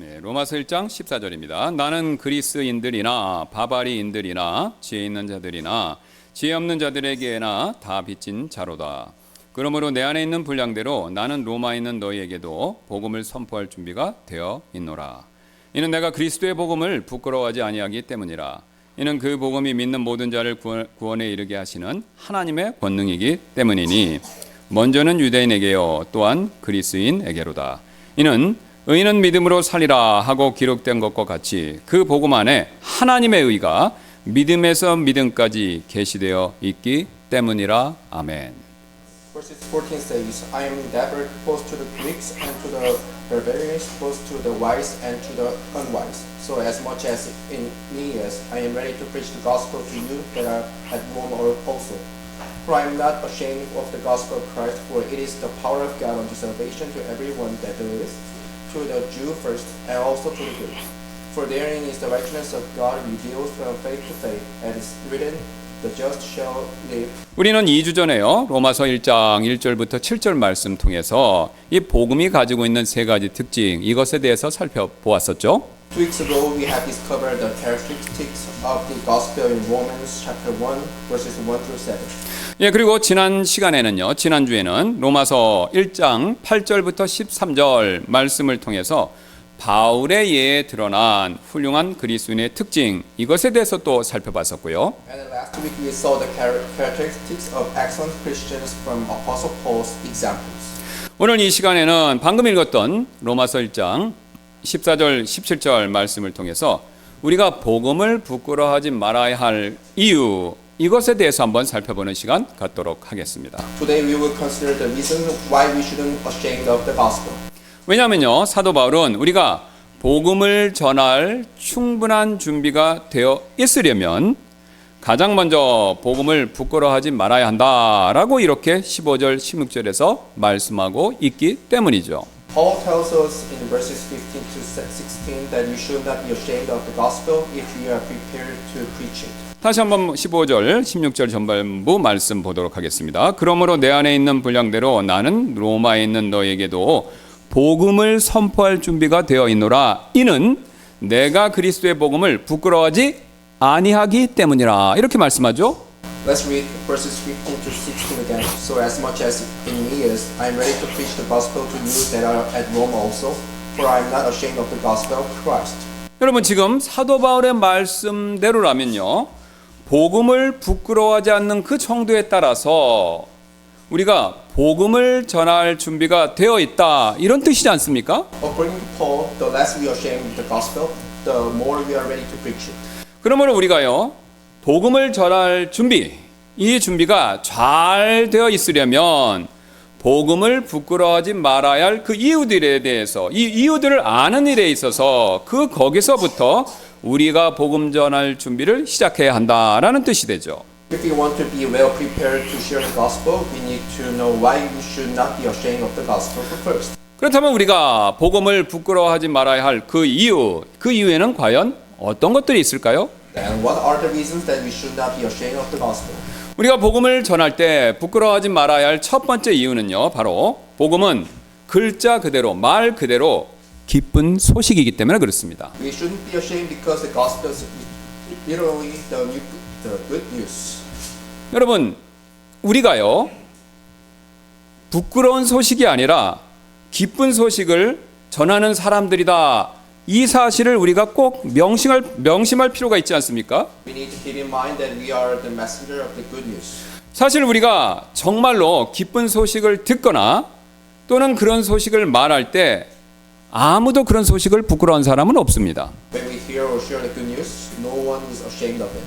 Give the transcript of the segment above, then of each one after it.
네, 로마서 1장 14절입니다. 나는 그리스인들이나 바바리인들이나 지혜 있는 자들이나 지혜 없는 자들에게나 다 빚진 자로다. 그러므로 내 안에 있는 분량대로 나는 로마에 있는 너희에게도 복음을 선포할 준비가 되어 있노라. 이는 내가 그리스도의 복음을 부끄러워하지 아니하기 때문이라. 이는 그 복음이 믿는 모든 자를 구원에 이르게 하시는 하나님의 권능이기 때문이니 먼저는 유대인에게요 또한 그리스인에게로다. 이는 의인은 믿음으로 살리라 하고 기록된 것과 같이 그 복음 안에 하나님의 의가 믿음에서 믿음까지 계시되어 있기 때문이라. 아멘. Verses 14 says, I am endeavored both to the Greeks and to the barbarians, both to the wise and to the unwise. So as much as in me is, I am ready to preach the gospel to you that are at Rome also. For I am not ashamed of the gospel of Christ, for it is the power of God unto salvation to everyone that believeth, to the Jew first, and also to the Greek. For therein is the righteousness of God revealed from faith to faith, as is written, the just shall live. 우리는 2주 전에요. 로마서 1장 1절부터 7절 말씀 통해서 이 복음이 가지고 있는 세 가지 특징, 이것에 대해서 살펴보았었죠. 2 weeks ago, we have discovered the characteristics of the gospel in Romans chapter 1, verses 1 through 7. 예, 그리고 지난주에는 로마서 1장 8절부터 13절 말씀을 통해서 바울의 예에 드러난 훌륭한 그리스도인의 특징, 이것에 대해서 또 살펴봤었고요. And last week we saw the characteristics of excellent Christians from Apostle Paul's examples. 오늘 이 시간에는 방금 읽었던 로마서 1장 14절, 17절 말씀을 통해서 우리가 복음을 부끄러워하지 말아야 할 이유, 이것에 대해서 한번 살펴보는 시간 갖도록 하겠습니다. Today we will consider the reason why we shouldn't ashamed of the gospel. 왜냐하면요, 사도 바울은 우리가 복음을 전할 충분한 준비가 되어 있으려면 가장 먼저 복음을 부끄러워하지 말아야 한다라고 이렇게 15절, 16절에서 말씀하고 있기 때문이죠. Paul tells us in verses 15 to 16 that you should not be ashamed of the gospel if you are prepared to preach it. 다시 한번 15절, 16절 전반부 말씀 보도록 하겠습니다. 그러므로 내 안에 있는 분량대로 나는 로마에 있는 너에게도 복음을 선포할 준비가 되어 있노라. 이는 내가 그리스도의 복음을 부끄러워하지 아니하기 때문이라. 이렇게 말씀하죠. Let's read verses 15 to 16 again. So as much as in me is, I am ready to preach the gospel to you that are at Rome also, for I am not ashamed of the gospel of Christ. 여러분, 지금 사도 바울의 말씀대로라면요, 복음을 부끄러워하지 않는 그 정도에 따라서 우리가 복음을 전할 준비가 되어 있다, 이런 뜻이지 않습니까? According to Paul, the less we are ashamed of the gospel, the more we are ready to preach it. 그러므로 우리가요, 복음을 전할 준비, 이 준비가 잘 되어 있으려면 복음을 부끄러워하지 말아야 할 그 이유들에 대해서, 이 이유들을 아는 일에 있어서 거기서부터 우리가 복음 전할 준비를 시작해야 한다라는 뜻이 되죠. If we want to be well prepared to share the gospel, we need to know why we should not be ashamed of the gospel first. 그렇다면 우리가 복음을 부끄러워하지 말아야 할 그 이유에는 과연 어떤 것들이 있을까요? And what are the reasons that we should not be ashamed of the gospel? 우리가 복음을 전할 때 부끄러워하지 말아야 할 첫 번째 이유는요, 바로 복음은 글자 그대로, 말 그대로 기쁜 소식이기 때문에 그렇습니다. We shouldn't be ashamed because the gospel is literally the good news. 여러분, 우리가요, 부끄러운 소식이 아니라 기쁜 소식을 전하는 사람들이다, 이 사실을 우리가 꼭 명심할 필요가 있지 않습니까? We need to keep in mind that we are the messenger of the good news. 사실 우리가 정말로 기쁜 소식을 듣거나 또는 그런 소식을 말할 때 아무도 그런 소식을 부끄러운 사람은 없습니다. When we hear or share the good news, no one is ashamed of it.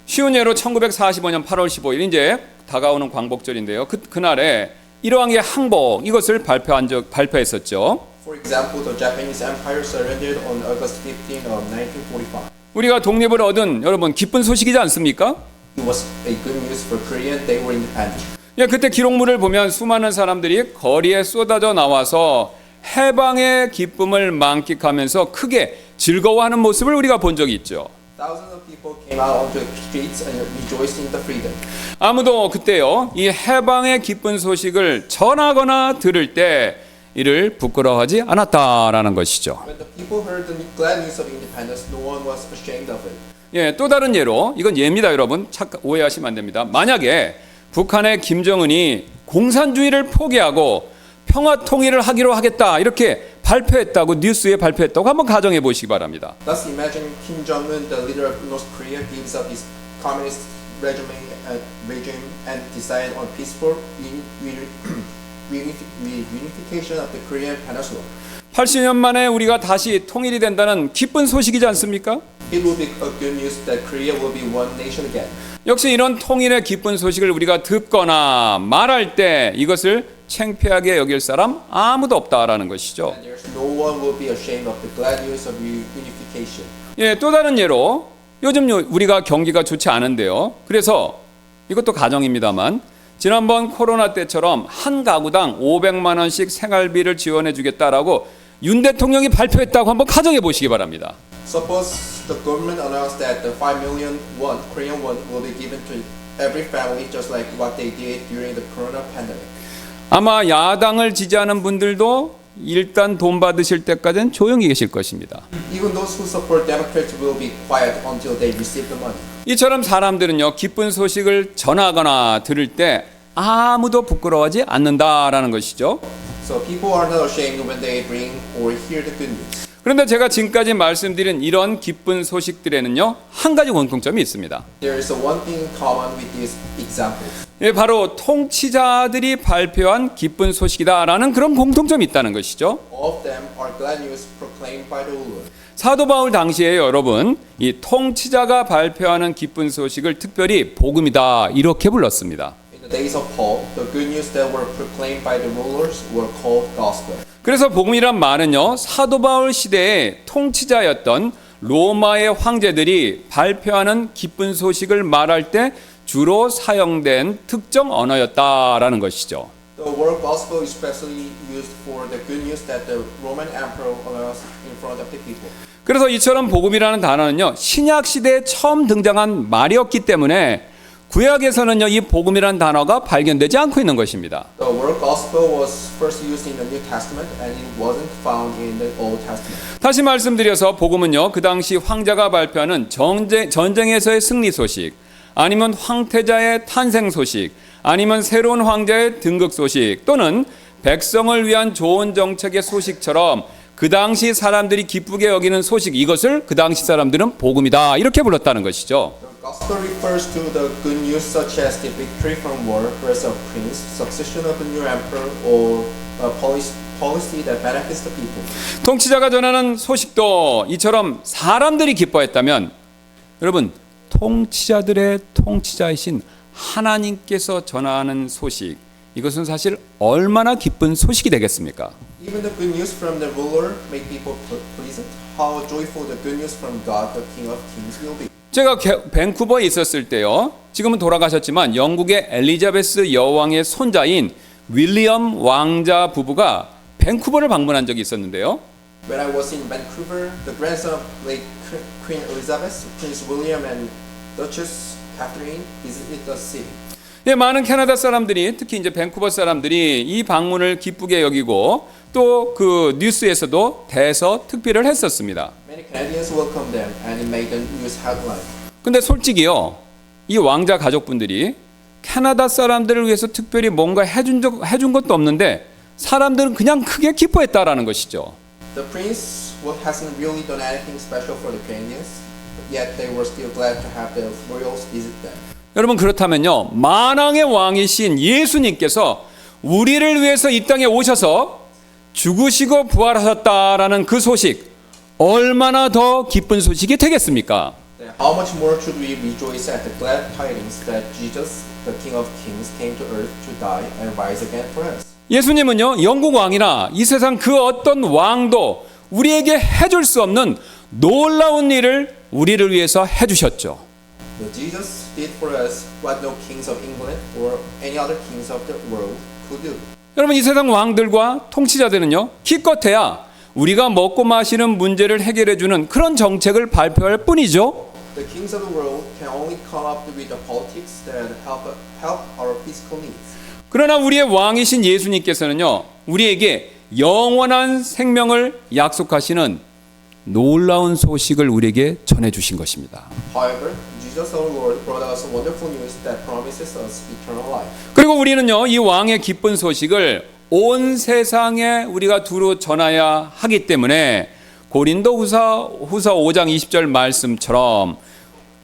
쉬운 예로 1945년 8월 15일 이제 다가오는 광복절인데요. 그날에 일왕의 항복, 이것을 발표했었죠. For example, the Japanese Empire surrendered on August 15 of 1945. 우리가 독립을 얻은, 여러분, 기쁜 소식이지 않습니까? It was a good news for Korea. They were independent. 예, 그때 기록물을 보면 수많은 사람들이 거리에 쏟아져 나와서 해방의 기쁨을 만끽하면서 크게 즐거워하는 모습을 우리가 본 적이 있죠. Thousands of people came out onto the streets and rejoiced in the freedom. 아무도 그때요, 이 해방의 기쁜 소식을 전하거나 들을 때 이를 부끄러워하지 않았다라는 것이죠. When the people heard the glad news of independence, no one was ashamed of it. 예, 또 다른 예로 이건 예입니다, 여러분. 오해하시면 안 됩니다. 만약에 북한의 김정은이 공산주의를 포기하고 평화 통일을 하기로 하겠다 이렇게 발표했다고 뉴스에 발표했다고 한번 가정해 보시기 바랍니다. Thus, imagine Kim Jong-un, the leader of North Korea, gives up his communist regime and decide on peaceful reunification of the Korean Peninsula. 80년 만에 우리가 다시 통일이 된다는 기쁜 소식이지 않습니까? It will be a good news that Korea will be one nation again. 역시 이런 통일의 기쁜 소식을 우리가 듣거나 말할 때 이것을 창피하게 여길 사람 아무도 없다라는 것이죠. And there's no one will be ashamed of the glad news of reunification. 예, 또 다른 예로 요즘 우리가 경기가 좋지 않은데요. 그래서 이것도 가정입니다만 지난번 코로나 때처럼 한 가구당 500만 원씩 생활비를 지원해 주겠다라고 윤 대통령이 발표했다고 한번 가정해 보시기 바랍니다. Suppose the government announced that the 5 million won, Korean won, will be given to every family just like what they did during the corona pandemic. 아마 야당을 지지하는 분들도 일단 돈 받으실 때까지는 조용히 계실 것입니다. Even those who support Democrats will be quiet until they receive the money. 이처럼 사람들은요, 기쁜 소식을 전하거나 들을 때 아무도 부끄러워하지 않는다라는 것이죠. So people are not ashamed when they bring or hear the good news. 그런데 제가 지금까지 말씀드린 이런 기쁜 소식들에는요, 한 가지 공통점이 있습니다. There is one thing in common with these examples. 예, 바로 통치자들이 발표한 기쁜 소식이다라는 그런 공통점이 있다는 것이죠. All of them are glad news proclaimed by the ruler. 사도 바울 당시에 여러분, 이 통치자가 발표하는 기쁜 소식을 특별히 복음이다 이렇게 불렀습니다. In the days of Paul, the good news that were proclaimed by the rulers were called gospel. 그래서 복음이란 말은요, 사도 바울 시대의 통치자였던 로마의 황제들이 발표하는 기쁜 소식을 말할 때 주로 사용된 특정 언어였다라는 것이죠. The word gospel is especially used for the good news that the Roman emperor announced in front of the people. 그래서 이처럼 복음이라는 단어는요, 신약 시대에 처음 등장한 말이었기 때문에 구약에서는요, 이 복음이라는 단어가 발견되지 않고 있는 것입니다. The word gospel was first used in the New Testament and it wasn't found in the Old Testament. 다시 말씀드려서 복음은요, 그 당시 황제가 발표하는 전쟁에서의 승리 소식, 아니면 황태자의 탄생 소식, 아니면 새로운 황제의 등극 소식, 또는 백성을 위한 좋은 정책의 소식처럼 그 당시 사람들이 기쁘게 여기는 소식, 이것을 그 당시 사람들은 복음이다 이렇게 불렀다는 것이죠. The gospel refers to the good news such as the victory from war, birth of prince, succession of a new emperor, or a policy that benefits the people. 통치자가 전하는 소식도 이처럼 사람들이 기뻐했다면 여러분, 통치자들의 통치자이신 하나님께서 전하는 소식, 이것은 사실 얼마나 기쁜 소식이 되겠습니까? Even the good news from the ruler make people pleasant. How joyful the good news from God, the King of Kings, will be. 제가 밴쿠버에 있었을 때요, 지금은 돌아가셨지만 영국의 엘리자베스 여왕의 손자인 윌리엄 왕자 부부가 밴쿠버를 방문한 적이 있었는데요. When I was in Vancouver, the grandson of late Queen Elizabeth, Prince William, and Duchess Catherine visited the city. 예, 많은 캐나다 사람들이, 특히 이제 밴쿠버 사람들이 이 방문을 기쁘게 여기고 또 그 뉴스에서도 대서특필을 했었습니다. Many Canadians welcomed them, and it made the news headline. 근데 솔직히요, 이 왕자 가족분들이 캐나다 사람들을 위해서 특별히 뭔가 해준 것도 없는데 사람들은 그냥 크게 기뻐했다라는 것이죠. The prince hasn't really done anything special for the Canadians, yet they were still glad to have the royals visit them. 여러분, 그렇다면요, 만왕의 왕이신 예수님께서 우리를 위해서 이 땅에 오셔서 죽으시고 부활하셨다라는 그 소식, 얼마나 더 기쁜 소식이 되겠습니까? How much more should we rejoice at the glad tidings that Jesus, the King of Kings, came to earth to die and rise again for us? 예수님은요, 영국 왕이나 이 세상 그 어떤 왕도 우리에게 해줄 수 없는 놀라운 일을 우리를 위해서 해주셨죠. But Jesus did for us what no kings of England or any other kings of the world could do. 여러분, 이 세상 왕들과 통치자들은요, 기껏해야 우리가 먹고 마시는 문제를 해결해주는 그런 정책을 발표할 뿐이죠. The kings of the world can only come up with the politics that help our physical needs. 그러나 우리의 왕이신 예수님께서는요, 우리에게 영원한 생명을 약속하시는 놀라운 소식을 우리에게 전해주신 것입니다. However, Jesus our Lord brought us wonderful news that promises us eternal life. 그리고 우리는요, 이 왕의 기쁜 소식을 온 세상에 우리가 두루 전하야 하기 때문에 고린도후서 5장 20절 말씀처럼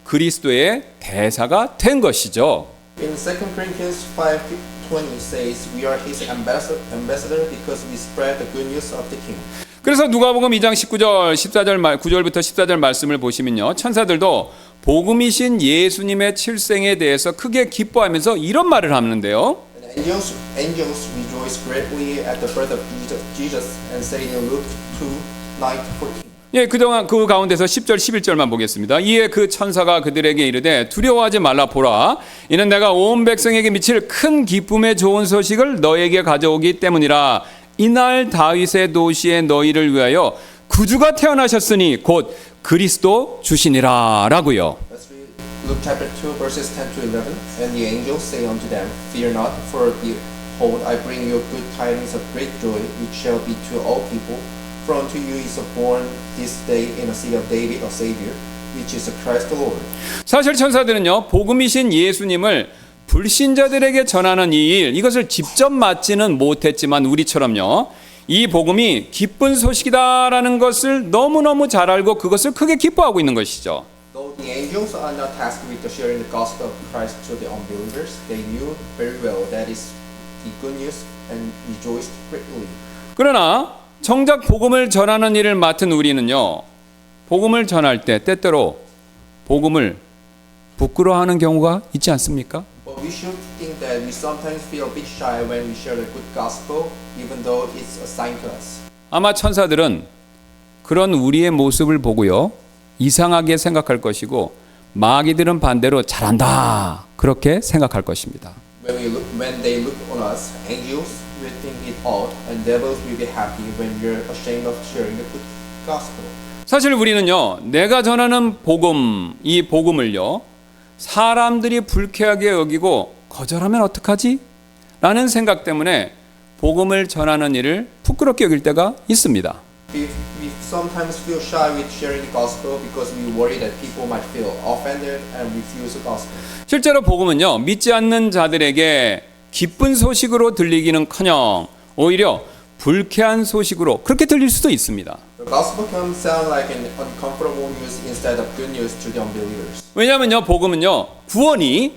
그리스도의 대사가 된 것이죠. In 2 Corinthians 5:20 says, "We are His ambassador because we spread the good news of the King." 그래서 누가복음 2장 19절, 14절 9절부터 14절 말씀을 보시면요, 천사들도 복음이신 예수님의 칠생에 대해서 크게 기뻐하면서 이런 말을 하는데요. And angels rejoice greatly at the birth of Jesus and say in Luke 2:9-14. 예, 그동안 그 가운데서 10절, 11절만 보겠습니다. 이에 그 천사가 그들에게 이르되 두려워하지 말라 보라. 이는 내가 온 백성에게 미칠 큰 기쁨의 좋은 소식을 너에게 가져오기 때문이라. 이날 다윗의 도시에 너희를 위하여 구주가 태어나셨으니 곧 그리스도 주시니라 라고요. Let's read Luke chapter 2 verses 10-11. And the angels say unto them, Fear not, for behold, I bring you good tidings of great joy, which shall be to all people. For unto you is born this day in the city of David a Savior, which is Christ the Lord. 사실 천사들은요, 복음이신 예수님을 불신자들에게 전하는 이 일, 이것을 직접 맡지는 못했지만 우리처럼요, 이 복음이 기쁜 소식이다라는 것을 너무너무 잘 알고 그것을 크게 기뻐하고 있는 것이죠. Though the angels are not tasked with sharing the gospel of Christ to the unbelievers, they knew very well that is the good news and rejoiced greatly. 그러나 정작 복음을 전하는 일을 맡은 우리는요, 복음을 전할 때 때때로 복음을 부끄러워하는 경우가 있지 않습니까? But we should think that we sometimes feel a bit shy when we share the good gospel, even though it's assigned to us. 아마 천사들은 그런 우리의 모습을 보고요, 이상하게 생각할 것이고 마귀들은 반대로 잘한다 그렇게 생각할 것입니다. When they look on us, angels will think it odd, and devils will be happy when we're ashamed of sharing the good gospel. 사실 우리는요, 내가 전하는 복음, 이 복음을요, 사람들이 불쾌하게 여기고 거절하면 어떡하지? 라는 생각 때문에 복음을 전하는 일을 부끄럽게 여길 때가 있습니다. We sometimes feel shy with sharing the gospel because we worry that people might feel offended and refuse the gospel. 실제로 복음은요, 믿지 않는 자들에게 기쁜 소식으로 들리기는커녕 오히려 불쾌한 소식으로 그렇게 들릴 수도 있습니다. The gospel can sound like an uncomfortable news instead of good news to the unbelievers. 왜냐하면요, 복음은요, 구원이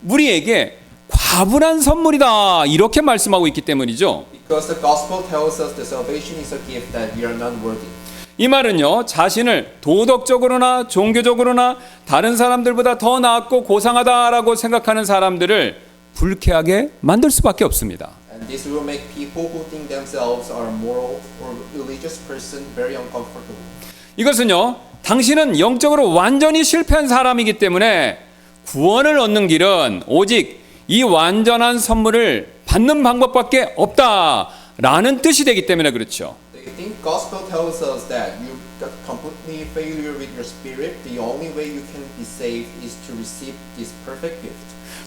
우리에게 과분한 선물이다 이렇게 말씀하고 있기 때문이죠. Because the gospel tells us the salvation is a gift that we are not worthy. 이 말은요, 자신을 도덕적으로나 종교적으로나 다른 사람들보다 더 낫고 고상하다라고 생각하는 사람들을 불쾌하게 만들 수밖에 없습니다. And this will make people who think themselves are moral or religious person very uncomfortable. 이것은요, 당신은 영적으로 완전히 실패한 사람이기 때문에 구원을 얻는 길은 오직 이 완전한 선물을 받는 방법밖에 없다라는 뜻이 되기 때문에 그렇죠. They think gospel tells us that you got completely failure with your spirit. The only way you can be saved is to receive this perfect gift.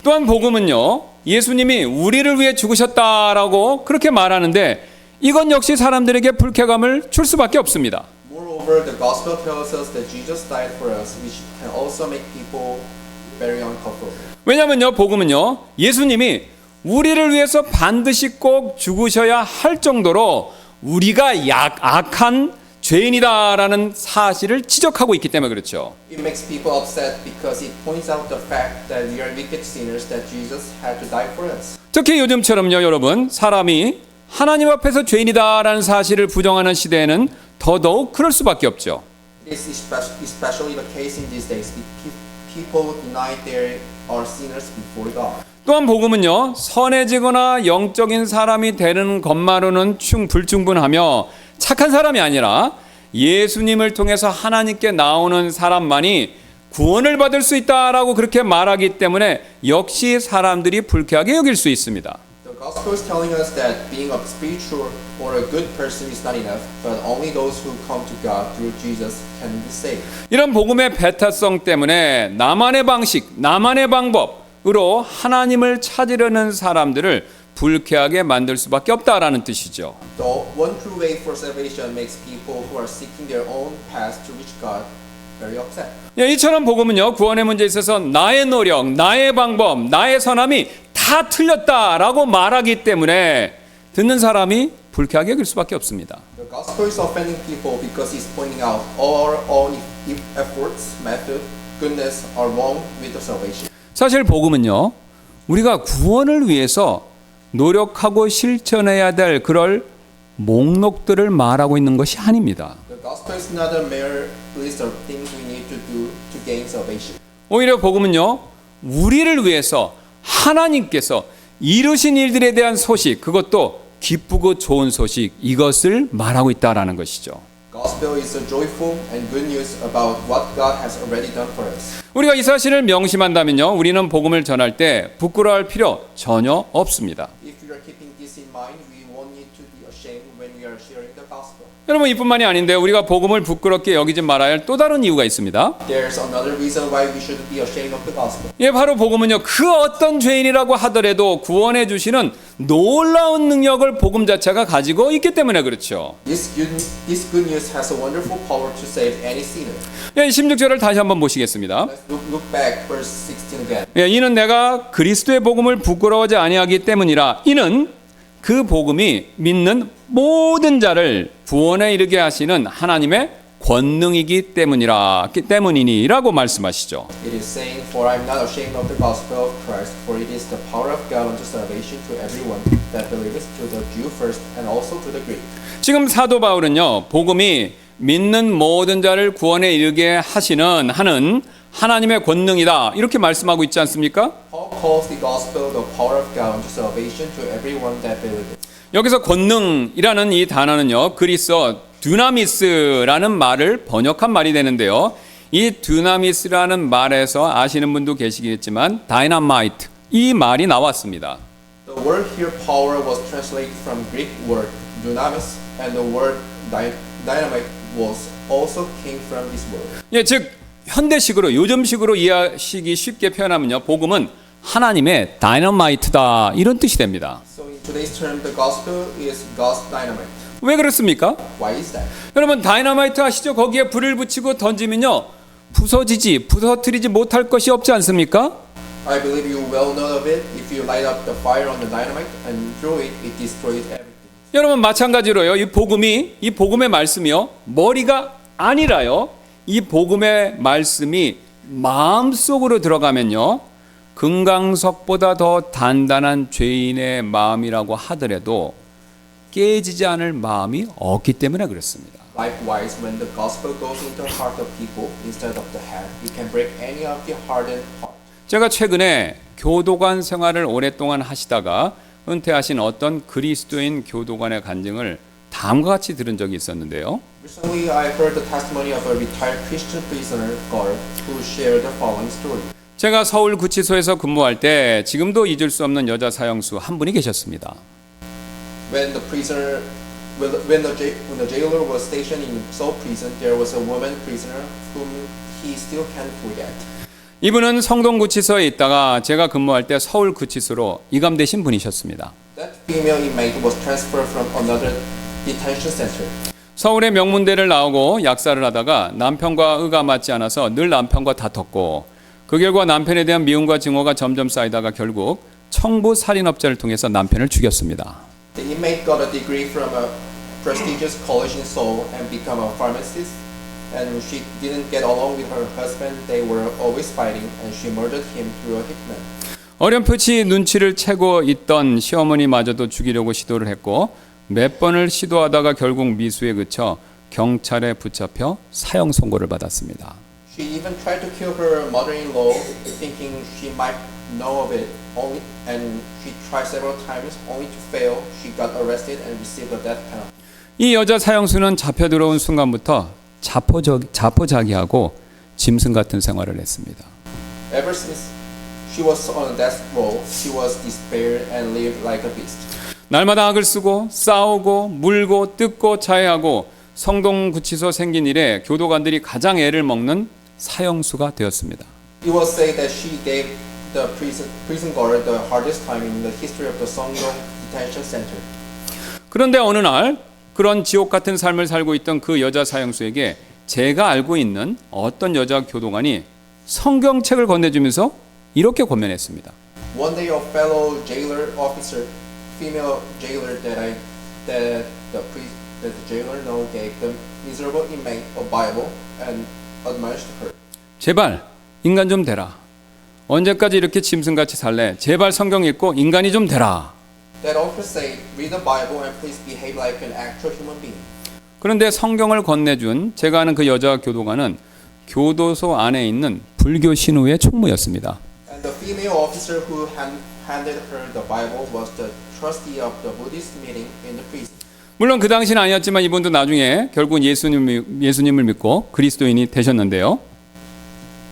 또한 복음은요, 예수님이 우리를 위해 죽으셨다라고 그렇게 말하는데 이건 역시 사람들에게 불쾌감을 줄 수밖에 없습니다. Moreover, the gospel tells us that Jesus died for us, which can also make people very uncomfortable. 왜냐면요, 복음은요, 예수님이 우리를 위해서 반드시 꼭 죽으셔야 할 정도로 우리가 악한 죄인이다라는 사실을 지적하고 있기 때문에 그렇죠. It makes people upset because it points out the fact that we are wicked sinners that Jesus had to die for us. 특히 요즘처럼요, 여러분, 사람이 하나님 앞에서 죄인이다라는 사실을 부정하는 시대에는 더더욱 그럴 수밖에 없죠. It is especially the case in these days. People deny they are sinners before God. 또한 복음은요, 선해지거나 영적인 사람이 되는 것만으로는 불충분하며 착한 사람이 아니라 예수님을 통해서 하나님께 나오는 사람만이 구원을 받을 수 있다라고 그렇게 말하기 때문에 역시 사람들이 불쾌하게 여길 수 있습니다. The gospel is telling us that being a spiritual or a good person is not enough, but only those who come to God through Jesus can be saved. 이런 복음의 배타성 때문에 나만의 방식, 나만의 방법으로 하나님을 찾으려는 사람들을 불쾌하게 만들 수밖에 없다라는 뜻이죠. The one true way for salvation makes people who are seeking their own path to reach God very upset. 예, 이처럼 복음은요, 구원의 문제에 있어서 나의 노력, 나의 방법, 나의 선함이 다 틀렸다라고 말하기 때문에 듣는 사람이 불쾌하게 여길 수밖에 없습니다. The gospel is offending people because it's pointing out all efforts, method, goodness are wrong with the salvation. 사실 복음은요, 우리가 구원을 위해서 노력하고 실천해야 될 그럴 목록들을 말하고 있는 것이 아닙니다. The gospel is not a mere list of things we need to do to gain salvation. 오히려 복음은요, 우리를 위해서 하나님께서 이루신 일들에 대한 소식, 그것도 기쁘고 좋은 소식, 이것을 말하고 있다라는 것이죠. Gospel is a joyful and good news about what God has already done for us. 우리가 이 사실을 명심한다면요, 우리는 복음을 전할 때 부끄러워할 필요 전혀 없습니다. If you are keeping this in mind, we won't need to be ashamed when we are sharing the gospel. 여러분, 이뿐만이 아닌데 우리가 복음을 부끄럽게 여기지 말아야 할 또 다른 이유가 있습니다. There's another reason why we should be ashamed of the gospel. 예, 바로 복음은요, 그 어떤 죄인이라고 하더라도 구원해 주시는 놀라운 능력을 복음 자체가 가지고 있기 때문에 그렇죠. This good news has a wonderful power to save any sinner. 예, 16절을 다시 한번 보시겠습니다. Let's look back verse 16 again. 예, 이는 내가 그리스도의 복음을 부끄러워하지 아니하기 때문이라. 이는 그 복음이 믿는 모든 자를 구원에 이르게 하시는 하나님의 권능이기 때문이니라고 말씀하시죠. It is saying, For I am not ashamed of the gospel of Christ, for it is the power of God unto salvation to everyone that believeth, to the Jew first, and also to the Greek. 지금 사도 바울은요, 복음이 믿는 모든 자를 구원에 이르게 하는 하나님의 권능이다, 이렇게 말씀하고 있지 않습니까? Paul calls the gospel the power of God unto salvation to everyone that believeth. 여기서 권능이라는 이 단어는요, 그리스어 듀나미스라는 말을 번역한 말이 되는데요. 이 듀나미스라는 말에서 아시는 분도 계시겠지만 다이너마이트, 이 말이 나왔습니다. The word here, power, was translated from Greek word dunamis, and the word dynamite was also came from this word. 예, 즉 현대식으로 요즘식으로 이해하시기 쉽게 표현하면요, 복음은 하나님의 다이너마이트다, 이런 뜻이 됩니다. So in today's term, the gospel is God's dynamite. 왜 그렇습니까? Why is that? 여러분, 다이너마이트 아시죠? 거기에 불을 붙이고 던지면요, 부서뜨리지 못할 것이 없지 않습니까? I believe you well know of it. If you light up the fire on the dynamite and throw it, it destroys everything. 여러분, 마찬가지로요, 이 복음의 말씀이요, 머리가 아니라요, 이 복음의 말씀이 마음속으로 들어가면요, 금강석보다 더 단단한 죄인의 마음이라고 하더라도 깨지지 않을 마음이 없기 때문에 그렇습니다. Likewise, when the gospel goes into the heart of people instead of the head, it can break any of the hardened heart. 제가 최근에 교도관 생활을 오랫동안 하시다가 은퇴하신 어떤 그리스도인 교도관의 간증을 다음과 같이 들은 적이 있었는데요. Recently, I heard the testimony of a retired Christian prisoner guard who shared the following story. 제가 서울 구치소에서 근무할 때 지금도 잊을 수 없는 여자 사형수 한 분이 계셨습니다. When the jailer was stationed in Seoul prison, there was a woman prisoner whom he still can't forget. 이분은 성동구치소에 있다가 제가 근무할 때 서울 구치소로 이감되신 분이셨습니다. That female inmate was transferred from another detention center. 서울의 명문대를 나오고 약사를 하다가 남편과 의가 맞지 않아서 늘 남편과 다퉜고, 그 결과 남편에 대한 미움과 증오가 점점 쌓이다가 결국 청부 살인업자를 통해서 남편을 죽였습니다. The inmate got a degree from a prestigious college in Seoul and became a pharmacist. And she didn't get along with her husband. They were always fighting, and she murdered him through a hitman. 어렴풋이 눈치를 채고 있던 시어머니마저도 죽이려고 시도를 했고, 몇 번을 시도하다가 결국 미수에 그쳐 경찰에 붙잡혀 사형 선고를 받았습니다. She even tried to kill her mother-in-law, thinking she might know of it. And she tried several times, only to fail. She got arrested and received a death penalty. 이 여자 사형수는 잡혀 들어온 순간부터 자포자기하고 짐승 같은 생활을 했습니다. Ever since she was on death row, she was despaired and lived like a beast. 날마다 악을 쓰고 싸우고 물고 뜯고 자해하고 성동구치소 생긴 이래 교도관들이 가장 애를 먹는 사형수가 되었습니다. It was said that she gave the prison guard the hardest time in the history of the Songdong detention center. 그런데 어느 날 그런 지옥 같은 삶을 살고 있던 그 여자 사형수에게 제가 알고 있는 어떤 여자 교도관이 성경책을 건네주면서 이렇게 권면했습니다. One day, a fellow jailer officer, female jailer that the jailer know gave the miserable inmate a Bible and admonished her. 제발 인간 좀 되라. 언제까지 이렇게 짐승같이 살래? 제발 성경 읽고 인간이 좀 되라. That officer said, "Read the Bible and please behave like an actual human being." 그런데 성경을 건네준 제가 아는 그 여자 교도관은 교도소 안에 있는 불교 신우의 총무였습니다. And the female officer who handed her the Bible was the trustee of the Buddhist meeting in the prison. 물론 그 당시는 아니었지만 이분도 나중에 결국 예수님을 믿고 그리스도인이 되셨는데요.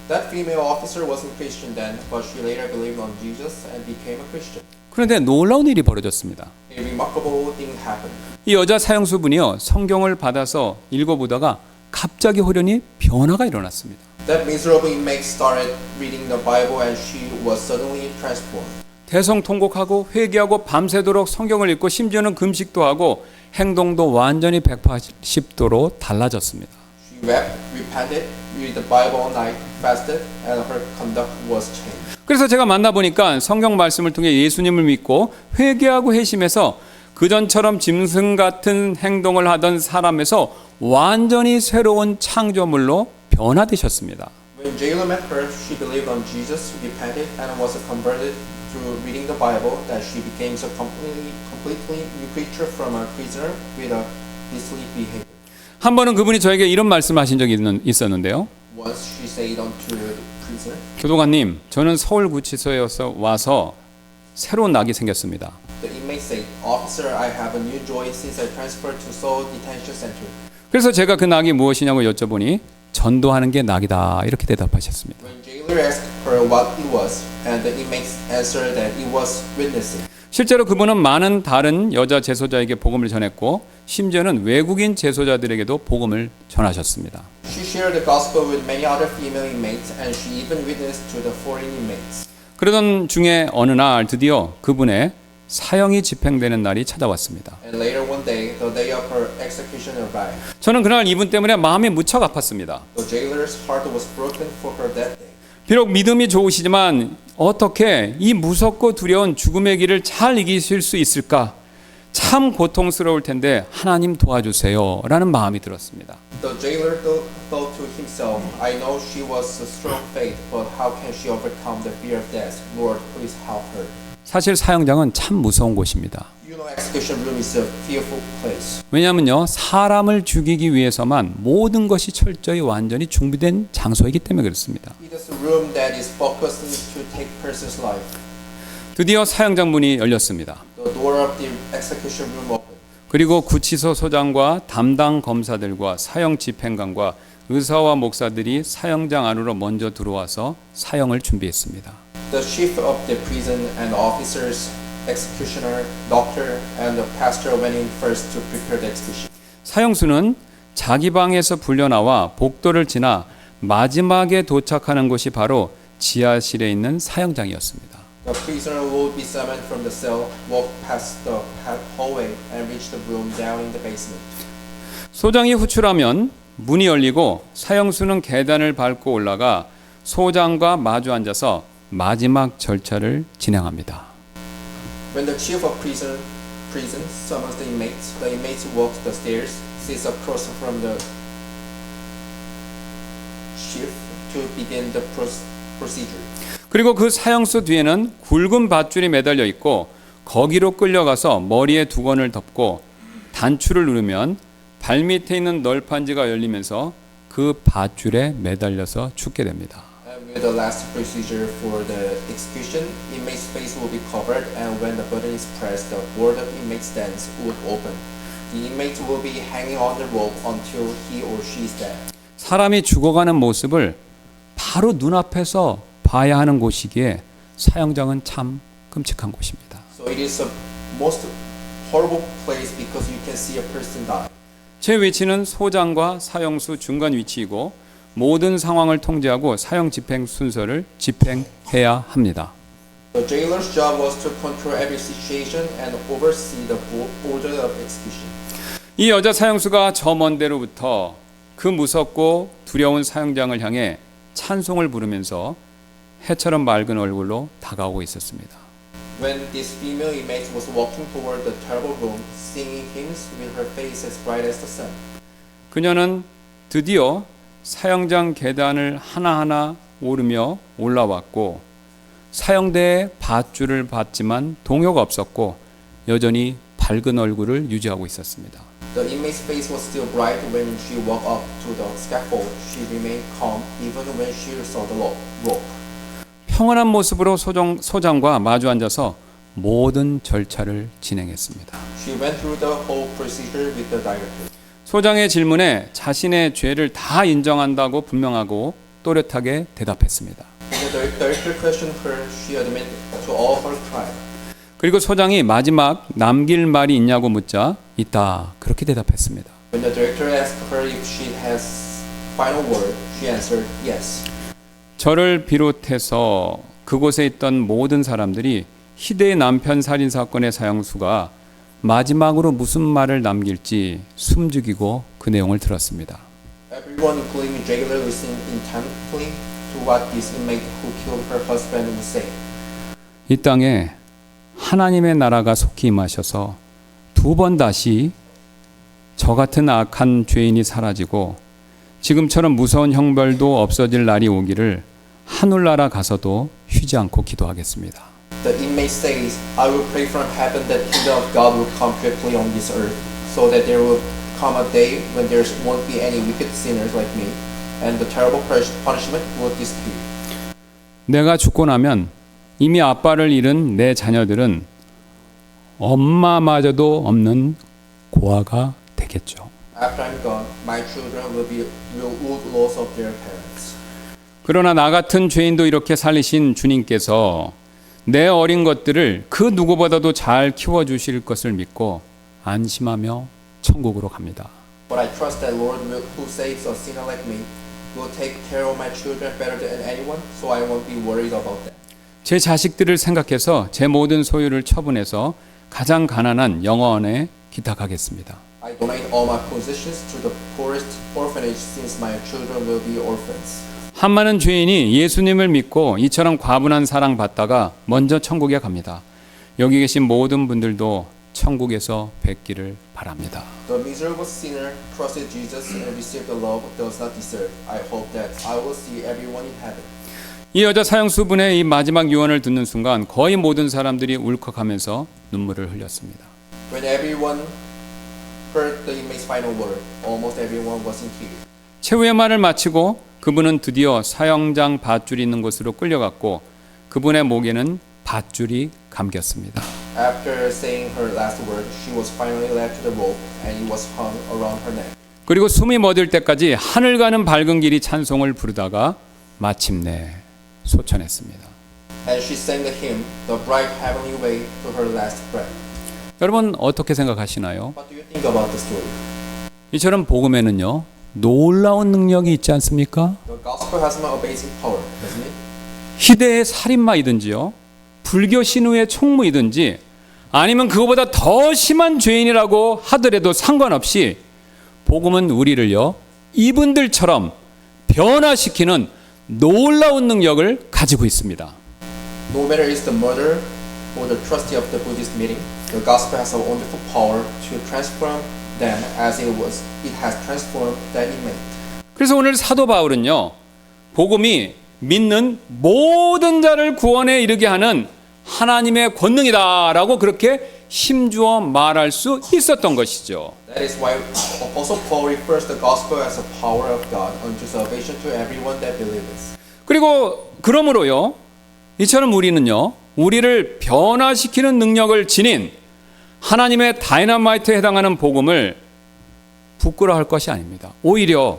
That female officer wasn't Christian then, but she later believed on Jesus and became a Christian. 그런데 놀라운 일이 벌어졌습니다. A remarkable thing happened. 이 여자 사형수분이요, 성경을 받아서 읽어보다가 갑자기 호련히 변화가 일어났습니다. That miserable inmate started reading the Bible and she was suddenly transformed. 대성통곡하고 회개하고 밤새도록 성경을 읽고 심지어는 금식도 하고 행동도 완전히 180도로 달라졌습니다. She wept, repented, read the Bible all night, fasted, and her conduct was changed. 그래서 제가 만나보니까 성경 말씀을 통해 예수님을 믿고 회개하고 회심해서 그전처럼 짐승 같은 행동을 하던 사람에서 완전히 새로운 창조물로 변화되셨습니다. When jailer met her, she believed on Jesus, repented, and was converted through reading the Bible. That she became a completely new creature from a prisoner with a beastly behavior. 한 번은 그분이 저에게 이런 말씀하신 적이 있었는데요. Once she said unto the prisoner, 교도관님, 저는 서울구치소에 와서 새로운 낙이 생겼습니다. the inmate said, "Officer, I have a new joy since I transferred to Seoul Detention Center." 그래서 제가 그 낙이 무엇이냐고 여쭤보니 전도하는 게 낙이다 이렇게 대답하셨습니다. When jailer asked her what it was, and the inmate answered that it was witnessing. 실제로 그분은 많은 다른 여자 제소자에게 복음을 전했고 심지어는 외국인 제소자들에게도 복음을 전하셨습니다. She shared the gospel with many other female inmates, and she even witnessed to the foreign inmates. 그러던 중에 어느 날 드디어 그분의 사형이 집행되는 날이 찾아왔습니다. And later one day, the day of her execution arrived. 저는 그날 이분 때문에 마음이 무척 아팠습니다. The jailer's heart was broken for her that day. 비록 믿음이 좋으시지만 어떻게 이 무섭고 두려운 죽음의 길을 잘 이기실 수 있을까? 참 고통스러울 텐데 하나님 도와주세요 라는 마음이 들었습니다. The jailer thought to himself, "I know she was a strong faith, but how can she overcome the fear of death? Lord, please help her." 사실 사형장은 참 무서운 곳입니다. You know, execution room is a fearful place. 왜냐하면요, 사람을 죽이기 위해서만 모든 것이 철저히 완전히 준비된 장소이기 때문에 그렇습니다. It is a room that is focused to take person's life. 드디어 사형장 문이 열렸습니다. The door of the execution room opened. 그리고 구치소 소장과 담당 검사들과 사형 집행관과 의사와 목사들이 사형장 안으로 먼저 들어와서 사형을 준비했습니다. The chief of the prison and officers, executioner, doctor, and the pastor went in first to prepare the execution. 사형수는 자기 방에서 불려나와 복도를 지나 마지막에 도착하는 곳이 바로 지하실에 있는 사형장이었습니다. The prisoner would be summoned from the cell, walk past the hallway, and reach the room down in the basement. 소장이 호출하면 문이 열리고 사형수는 계단을 밟고 올라가 소장과 마주 앉아서 마지막 절차를 진행합니다. When the chief of prison summons the inmates walk the stairs, sits across from the chief to begin the procedure. 그리고 그 사형수 뒤에는 굵은 밧줄이 매달려 있고 거기로 끌려가서 머리에 두건을 덮고 단추를 누르면 발밑에 있는 널판지가 열리면서 그 밧줄에 매달려서 죽게 됩니다. And with the last procedure for the execution, inmate's face will be covered, and when the button is pressed, the board of inmate's stance would open. The inmate will be hanging on the rope until he or she is dead. 사람이 죽어가는 모습을 바로 눈앞에서 봐야 하는 곳이기에 사형장은 참 끔찍한 곳입니다. So it is the most horrible place because you can see a person die. 제 위치는 소장과 사형수 중간 위치이고 모든 상황을 통제하고 사형 집행 순서를 집행해야 합니다. The jailer's job was to control every situation and oversee the order of execution. 이 여자 사형수가 저 먼 데로부터 그 무섭고 두려운 사형장을 향해 찬송을 부르면서 해처럼 맑은 얼굴로 다가오고 있었습니다. When this female inmate was walking toward the terrible room, singing hymns with her face as bright as the sun. 그녀는 드디어 사형장 계단을 하나하나 오르며 올라왔고 사형대의 밧줄을 봤지만 동요가 없었고 여전히 밝은 얼굴을 유지하고 있었습니다. The inmate's face was still bright when she walked up to the scaffold. She remained calm even when she saw the rope. 평온한 모습으로 소장과 마주 앉아서 모든 절차를 진행했습니다. She went through the whole procedure with the director. 소장의 질문에 자신의 죄를 다 인정한다고 분명하고 또렷하게 대답했습니다. When the director questioned her, she admitted to all her crime. 그리고 소장이 마지막 남길 말이 있냐고 묻자 있다 그렇게 대답했습니다. When the director asked her if she has final word, she answered yes. 저를 비롯해서 그곳에 있던 모든 사람들이 희대의 남편 살인 사건의 사형수가 마지막으로 무슨 말을 남길지 숨죽이고 그 내용을 들었습니다. Everyone, including the jailer, listened intently to what this inmate who killed her husband would say. 이 땅에 하나님의 나라가 속히 임하셔서 두 번 다시 저 같은 악한 죄인이 사라지고 지금처럼 무서운 형벌도 없어질 날이 오기를 하늘나라 가서도 쉬지 않고 기도하겠습니다. The inmate says, I will pray from heaven that the kingdom of God will come quickly on this earth, so that there will come a day when there won't be any wicked sinners like me, and the terrible punishment will disappear. 내가 죽고 나면 이미 아빠를 잃은 내 자녀들은 엄마마저도 없는 고아가 되겠죠. After I'm gone, my children will lose of their parents. 그러나 나 같은 죄인도 이렇게 살리신 주님께서 내 어린 것들을 그 누구보다도 잘 키워주실 것을 믿고 안심하며 천국으로 갑니다. But I trust that Lord who saves a sinner like me will take care of my children better than anyone, so I won't be worried about them. 제 자식들을 생각해서 제 모든 소유를 처분해서 가장 가난한 영어원에 기탁하겠습니다. I donate all my possessions to the poorest orphanage since my children will be orphans. 한 많은 죄인이 예수님을 믿고 이처럼 과분한 사랑 받다가 먼저 천국에 갑니다. 여기 계신 모든 분들도 천국에서 뵙기를 바랍니다. The miserable sinner trusted Jesus and received the love does not deserve. I hope that I will see everyone in heaven. 이 여자 사형수분의 이 마지막 유언을 듣는 순간 거의 모든 사람들이 울컥하면서 눈물을 흘렸습니다. When everyone heard the inmate's final word, almost everyone was in tears. 최후의 말을 마치고 그분은 드디어 사형장 밧줄이 있는 곳으로 끌려갔고 그분의 목에는 밧줄이 감겼습니다. After saying her last word, she was finally led to the rope and it was hung around her neck. 그리고 숨이 멎을 때까지 하늘 가는 밝은 길이 찬송을 부르다가 마침내 소천했습니다. And she sang the hymn, The Bright Heavenly Way, to her last breath. 여러분 어떻게 생각하시나요? What do you think about the story? 이처럼 복음에는요 놀라운 능력이 있지 않습니까? The gospel has an amazing power, doesn't it? 희대의 살인마이든지요 불교 신우의 총무이든지 아니면 그거보다 더 심한 죄인이라고 하더라도 상관없이 복음은 우리를요 이분들처럼 변화시키는 놀라운 능력을 가지고 있습니다. No matter is the murderer or the trustee of the Buddhist meeting, the gospel has a wonderful power to transform them as it has transformed that inmate. 그래서 오늘 사도 바울은요 복음이 믿는 모든 자를 구원에 이르게 하는 하나님의 권능이다라고 그렇게 힘주어 말할 수 있었던 것이죠. That is why Apostle Paul refers the gospel as a power of God unto salvation to everyone that believes. 그리고 그러므로요 이처럼 우리는요 우리를 변화시키는 능력을 지닌 하나님의 다이너마이트에 해당하는 복음을 부끄러워할 것이 아닙니다. 오히려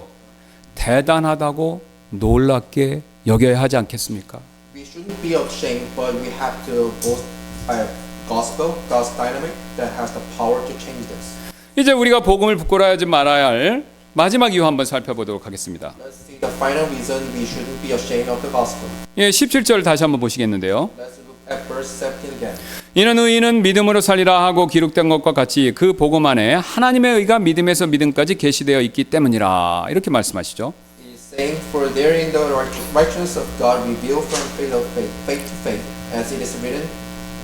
대단하다고 놀랍게 여겨야 하지 않겠습니까? We shouldn't be ashamed, but we have to boast by gospel, God's dynamic that has the power to change this. 이제 우리가 복음을 부끄러워하지 말아야 할 마지막 이유 한번 살펴보도록 하겠습니다. Let's see the final reason we shouldn't be ashamed of the gospel. 예, 17절 다시 한번 보시겠는데요. Let's look at verse 17 again. 이는 의인은 믿음으로 살리라 하고 기록된 것과 같이 그 복음 안에 하나님의 의가 믿음에서 믿음까지 계시되어 있기 때문이라. 이렇게 말씀하시죠. He is saying, for therein the righteousness of God revealed from faith of faith, faith to faith, as it is written,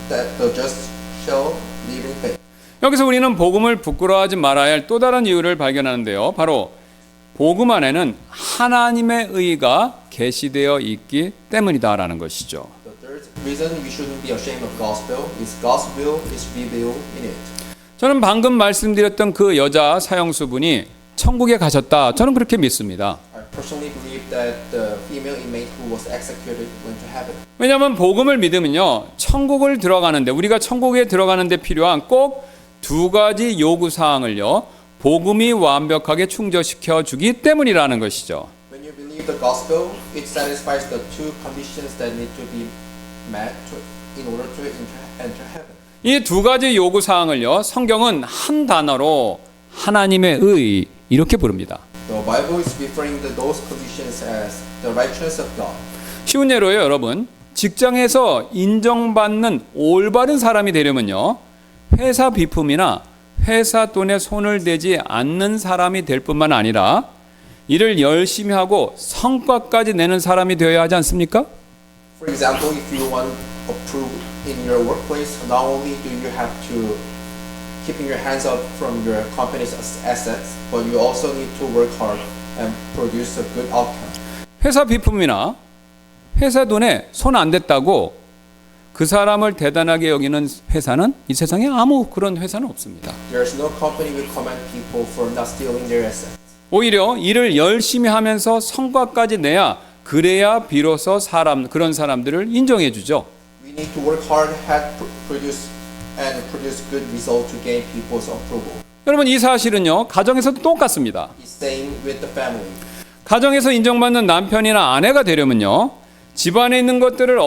that the just shall live in faith. 여기서 우리는 복음을 부끄러워하지 말아야 할 또 다른 이유를 발견하는데요. 바로 복음 안에는 하나님의 의가 계시되어 있기 때문이다라는 것이죠. The third reason we shouldn't be ashamed of gospel is God's will is revealed in it. 저는 방금 말씀드렸던 그 여자 사형수분이 천국에 가셨다. 저는 그렇게 믿습니다. I personally believe that the female inmate who was executed went to heaven. 왜냐하면 복음을 믿으면요, 천국을 들어가는데, 우리가 천국에 들어가는데 필요한 꼭 두 가지 요구 사항을요, 복음이 완벽하게 충족시켜 주기 때문이라는 것이죠. When you believe the gospel, it satisfies the two conditions that need to be met in order to enter heaven. 이 두 가지 요구 사항을요, 성경은 한 단어로 하나님의 의 이렇게 부릅니다. The Bible is referring to those conditions as the righteousness of God. 쉬운 예로요, 여러분. 직장에서 인정받는 올바른 사람이 되려면요, 회사 비품이나 회사 돈에 손을 대지 않는 사람이 될 뿐만 아니라 일을 열심히 하고 성과까지 내는 사람이 되어야 하지 않습니까? For example, if you want approval in your workplace, not only do you have to keeping your hands up from your company's assets, but you also need to work hard and produce a good outcome. 회사 비품이나 회사 돈에 손 안 댔다고 그 사람을 대단하게 여기는 회사는 이 세상에 아무 그런 회사는 없습니다. There's no company will commend people for not stealing their assets. 오히려 일을 열심히 하면서 성과까지 내야 그래야 비로소 그런 사람들을 인정해 주죠. We need to work hard and produce good results to gain people's approval. 여러분, 이 사실은요, 가정에서도 똑같습니다. It's same with the family. 가정에서 인정받는 남편이나 아내가 되려면요, 집안에 있는 것들을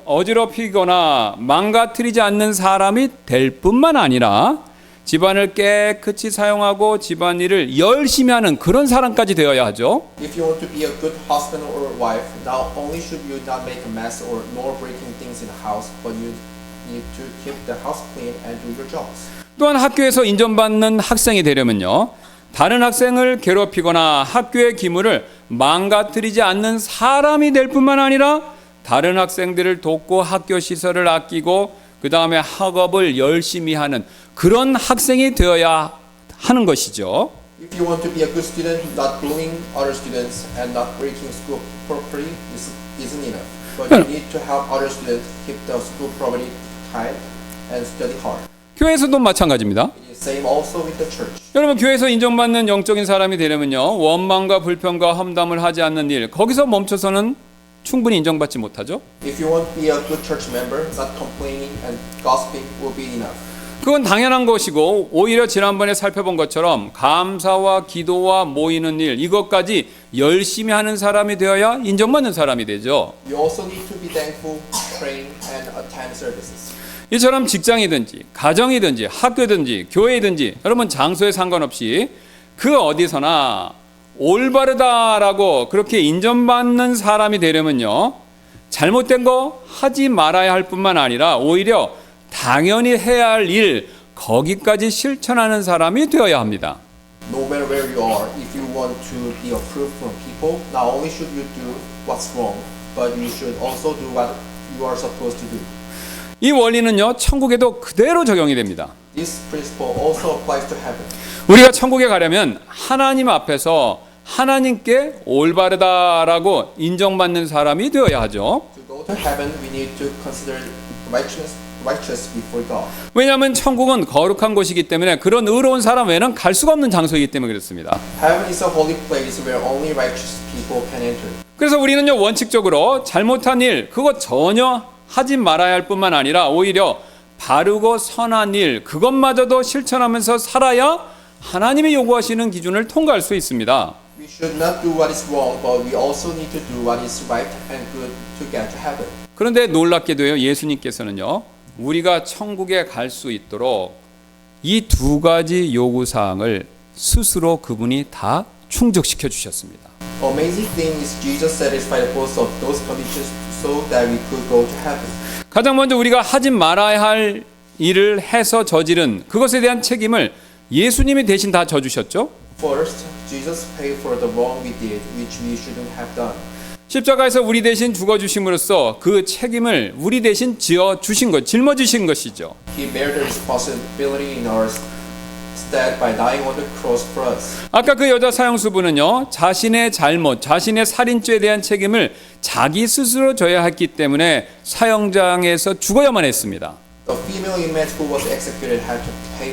어지럽히거나 망가뜨리지 않는 사람이 될 뿐만 아니라 집안을 깨끗이 사용하고 집안일을 열심히 하는 그런 사람까지 되어야 하죠. If you want to be a good husband or wife, not only should you not make a mess or nor breaking things in the house, but you need to keep the house clean and do your jobs. 또한 학교에서 인정받는 학생이 되려면요, 다른 학생을 괴롭히거나 학교의 기물을 망가뜨리지 않는 사람이 될 뿐만 아니라 다른 학생들을 돕고 학교 시설을 아끼고 그 다음에 학업을 열심히 하는 그런 학생이 되어야 하는 것이죠. If you want to be a good student, not bullying other students and not breaking school property isn't enough. But you need to help other students keep the school property tight and study hard. 교회에서도 마찬가지입니다. It is same also with the church. 여러분, 교회에서 인정받는 영적인 사람이 되려면요, 원망과 불평과 험담을 하지 않는 일, 거기서 멈춰서는 충분히 인정받지 못하죠. If you want to be a good church member, not complaining and gossiping will be enough. 그건 당연한 것이고, 오히려 지난번에 살펴본 것처럼 감사와 기도와 모이는 일, 이것까지 열심히 하는 사람이 되어야 인정받는 사람이 되죠. You also need to be thankful, praying, and attend services. 이처럼 직장이든지 가정이든지 학교든지 교회이든지 여러분, 장소에 상관없이 그 어디서나 올바르다라고 그렇게 인정받는 사람이 되려면요, 잘못된 거 하지 말아야 할 뿐만 아니라 오히려 당연히 해야 할 일, 거기까지 실천하는 사람이 되어야 합니다. No matter where you are, if you want to be approved from people, not only should you do what's wrong, but you should also do what you are supposed to do. 이 원리는요, 천국에도 그대로 적용이 됩니다. This principle also applies to heaven. 우리가 천국에 가려면 하나님 앞에서 하나님께 올바르다라고 인정받는 사람이 되어야 하죠. To go to heaven, we need to consider righteous before God. 왜냐하면 천국은 거룩한 곳이기 때문에 그런 의로운 사람 외에는 갈 수가 없는 장소이기 때문에 그렇습니다. Heaven is a holy place where only righteous people can enter. 그래서 우리는요, 원칙적으로 잘못한 일, 그거 전혀 하지 말아야 할 뿐만 아니라 오히려 바르고 선한 일, 그것마저도 실천하면서 살아야 하나님이 요구하시는 기준을 통과할 수 있습니다. We should not do what is wrong, but we also need to do what is right and good to get to heaven. 그런데 놀랍게도요, 예수님께서는요, 우리가 천국에 갈 수 있도록 이 두 가지 요구 사항을 스스로 그분이 다 충족시켜 주셨습니다. Amazing thing is Jesus satisfied both of those conditions so that we could go to heaven. 가장 먼저 우리가 하지 말아야 할 일을 해서 저지른 그것에 대한 책임을 예수님이 대신 다 져주셨죠. First, Jesus paid for the wrong we did, which we shouldn't have done. 십자가에서 우리 대신 죽어주심으로써 그 책임을 우리 대신 지어주신 것, 짊어지신 것이죠. He bear the responsibility in our stead by dying on the cross for us. 아까 그 여자 사형수부는요, 자신의 잘못, 자신의 살인죄에 대한 책임을 자기 스스로 져야 했기 때문에 사형장에서 죽어야만 했습니다. The female inmate who was executed had to pay